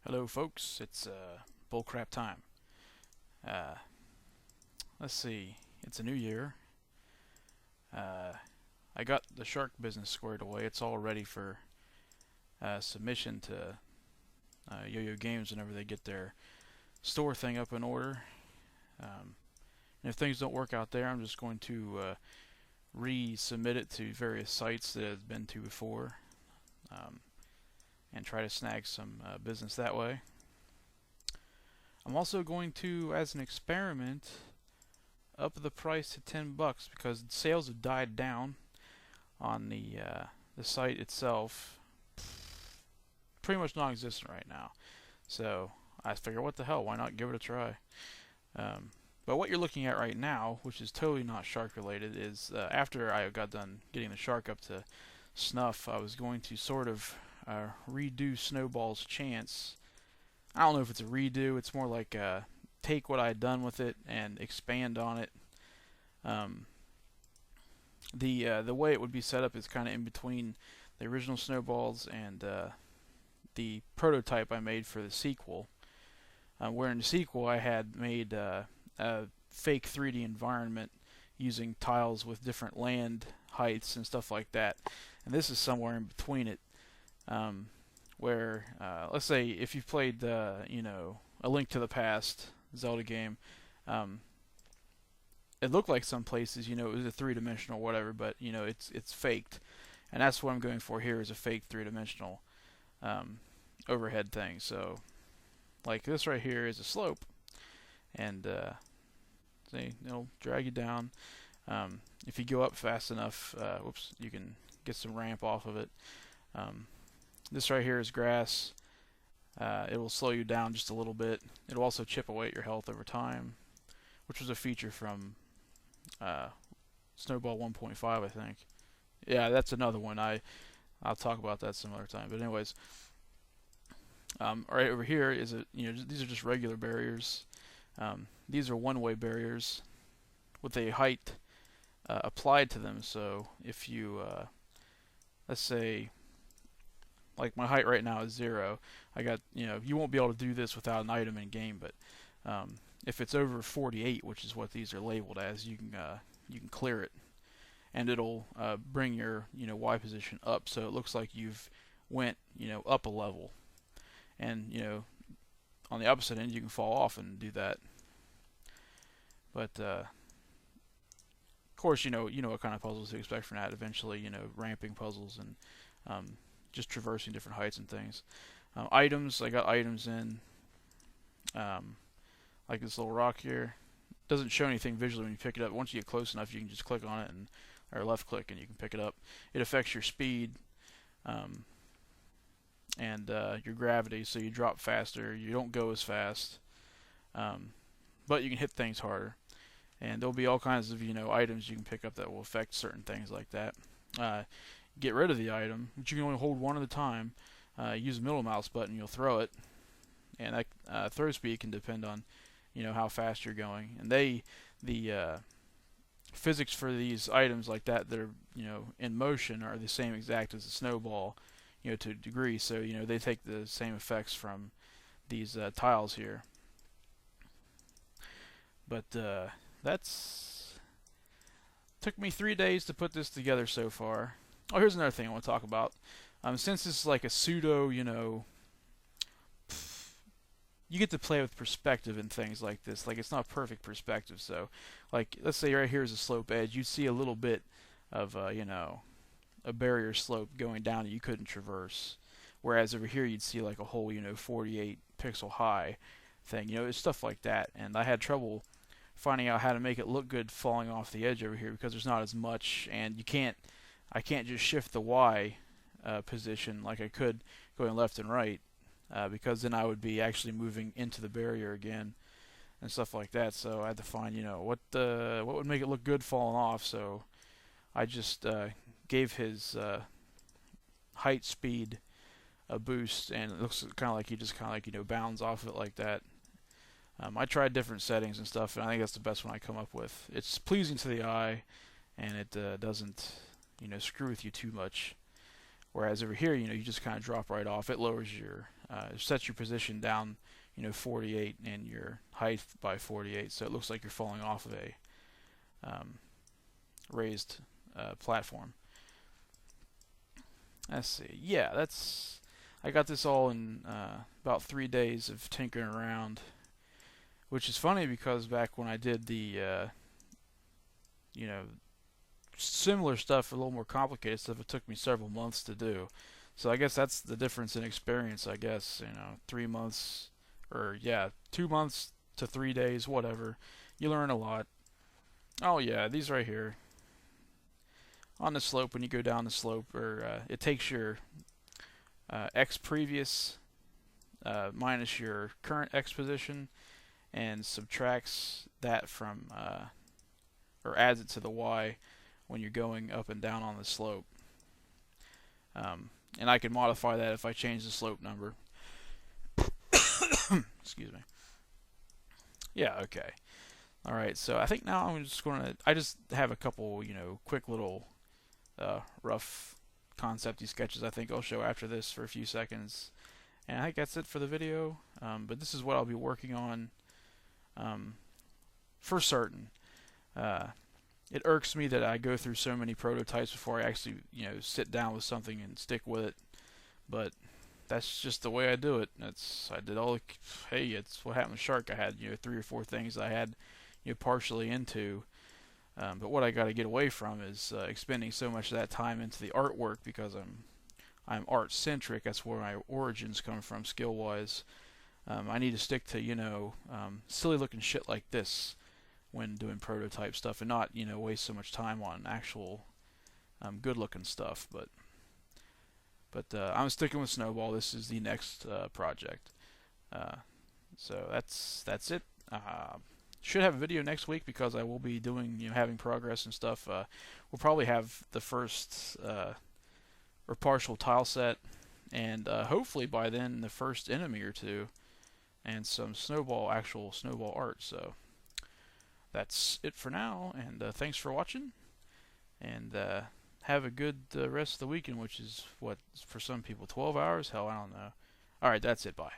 Hello folks, it's Bullcrap time. Uh, let's see, it's a new year. I got the shark business squared away. It's all ready for submission to Yo-Yo Games whenever they get their store thing up in order. And if things don't work out there, I'm just going to resubmit it to various sites that it's been to before. And try to snag some business that way. I'm also going to, as an experiment, up the price to $10 because sales have died down on the site itself. Pretty much non-existent right now. So I figure, what the hell? Why not give it a try? But what you're looking at right now, which is totally not shark related, is after I got done getting the shark up to snuff, I was going to sort of redo Snowball's Chance. I don't know if it's a redo. It's more like take what I had done with it and expand on it. The way it would be set up is kind of in between the original Snowballs and the prototype I made for the sequel. Where in the sequel I had made a fake 3D environment using tiles with different land heights and stuff like that. And this is somewhere in between it. Where let's say if you've played A Link to the Past Zelda game, it looked like some places it was a three-dimensional whatever, but it's faked, and that's what I'm going for here, is a fake three-dimensional overhead thing. So like this right here is a slope, and see, it'll drag you down. If you go up fast enough, you can get some ramp off of it. This right here is grass. It will slow you down just a little bit. It'll also chip away at your health over time, which was a feature from Snowball 1.5, I think. Yeah, that's another one. I'll talk about that some other time. But anyways, right over here is these are just regular barriers. These are one-way barriers with a height applied to them. So if you let's say, like my height right now is 0. I got, you won't be able to do this without an item in game, but if it's over 48, which is what these are labeled as, you can clear it, and it'll bring your Y position up, so it looks like you've went up a level, and on the opposite end you can fall off and do that. But of course, you know what kind of puzzles to expect from that. Eventually, ramping puzzles and just traversing different heights and things. Items, I got items in, like this little rock here. Doesn't show anything visually when you pick it up. Once you get close enough, you can just click on it or left click, and you can pick it up. It affects your speed and your gravity, so you drop faster. You don't go as fast, but you can hit things harder. And there'll be all kinds of items you can pick up that will affect certain things like that. Get rid of the item, but you can only hold one at a time. Use the middle mouse button, you'll throw it, and that throw speed can depend on how fast you're going. And the physics for these items like that are in motion are the same exact as the snowball, to a degree. So they take the same effects from these tiles here. But that's took me 3 days to put this together so far. Oh, here's another thing I want to talk about. Since this is like a pseudo, you get to play with perspective and things like this. Like, it's not perfect perspective. So, like, let's say right here is a slope edge. You'd see a little bit of, a barrier slope going down that you couldn't traverse. Whereas over here, you'd see like a whole, 48 pixel high thing. It's stuff like that. And I had trouble finding out how to make it look good falling off the edge over here because there's not as much, and I can't just shift the Y position like I could going left and right, because then I would be actually moving into the barrier again and stuff like that. So I had to find what would make it look good falling off. So I just gave his height speed a boost, and it looks kind of like he just bounds off of it like that. I tried different settings and stuff, and I think that's the best one I come up with. It's pleasing to the eye, and it doesn't screw with you too much. Whereas over here, you just kind of drop right off. It lowers your, sets your position down, 48 and your height by 48, so it looks like you're falling off of a raised platform. Let's see. Yeah, I got this all in about 3 days of tinkering around, which is funny because back when I did the, similar stuff, a little more complicated stuff, it took me several months to do. So I guess that's the difference in experience, I guess, 3 months, or yeah, 2 months to 3 days, whatever. You learn a lot. Oh yeah, these right here. On the slope, when you go down the slope, or it takes your X previous minus your current X position and subtracts that from, or adds it to the Y when you're going up and down on the slope. And I can modify that if I change the slope number. Excuse me. Yeah, okay. Alright, so I think now I'm just going to, I just have a couple, quick little rough concepty sketches I think I'll show after this for a few seconds. And I think that's it for the video. But this is what I'll be working on for certain. It irks me that I go through so many prototypes before I actually, sit down with something and stick with it. But that's just the way I do it. I did all the, hey, it's what happened with Shark. I had, 3 or 4 things I had, partially into. But what I got to get away from is expending so much of that time into the artwork, because I'm art centric. That's where my origins come from, skill wise. I need to stick to silly looking shit like this when doing prototype stuff, and not waste so much time on actual good looking stuff. But I'm sticking with Snowball. This is the next project. So that's it. Should have a video next week because I will be doing having progress and stuff. We'll probably have the first or partial tile set, and hopefully by then the first enemy or two, and some actual snowball art. So that's it for now, and thanks for watching, and have a good rest of the weekend, which is what for some people 12 hours. Hell, I don't know. All right, that's it. Bye.